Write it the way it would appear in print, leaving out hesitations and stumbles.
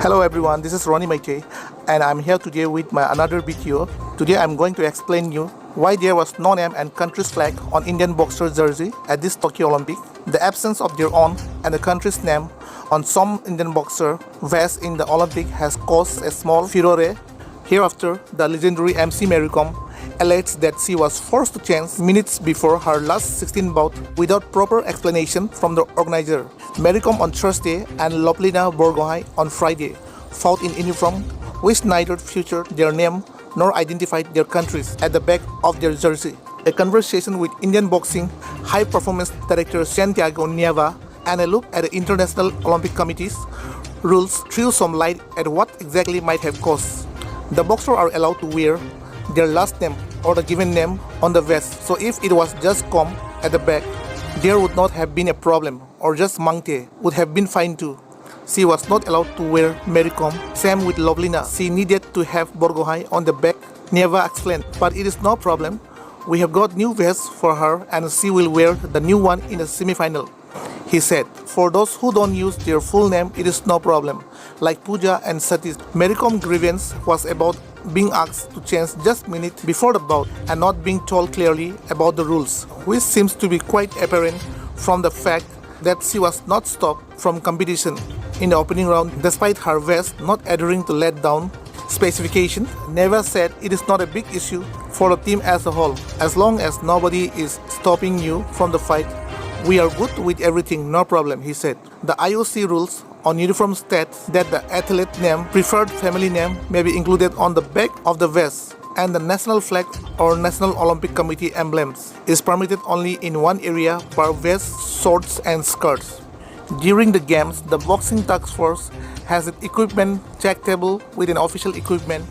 Hello everyone, this is Ronnie Maite and I'm here today with my another video. Today I'm going to explain you why there was no name and country's flag on Indian boxer jersey at this Tokyo Olympic. The absence of their own and the country's name on some Indian boxer vest in the Olympic has caused a small furore. Hereafter, the legendary MC Mary Kom alleges that she was forced to change minutes before her last 16 bout without proper explanation from the organizer. Mary Kom on Thursday and Loplina Borgohain on Friday fought in uniform which neither featured their name nor identified their countries at the back of their jersey. A conversation with Indian boxing high performance director Santiago Nieva and a look at the International Olympic Committee's rules threw some light at what exactly might have caused. The boxers are allowed to wear their last name or the given name on the vest, so if it was just Kom at the back, there would not have been a problem, or just Mangte would have been fine too. She was not allowed to wear Mary Kom. Same with Loplina. She needed to have Borgohain on the back. Nieva explained, but it is no problem. We have got new vests for her and she will wear the new one in the semi-final. He said, for those who don't use their full name, it is no problem. Like Pooja and Satish, Mary Kom's grievance was about being asked to change just minutes before the bout and not being told clearly about the rules, which seems to be quite apparent from the fact that she was not stopped from competition in the opening round despite her vest not adhering to let-down specification. Nieva said it is not a big issue for the team as a whole. As long as nobody is stopping you from the fight, we are good with everything, no problem, he said. The IOC rules on uniform states that the athlete name, preferred family name, may be included on the back of the vest, and the national flag or National Olympic Committee emblems is permitted only in one area per vest, shorts and skirts. During the games, the boxing task force has an equipment check table with an official equipment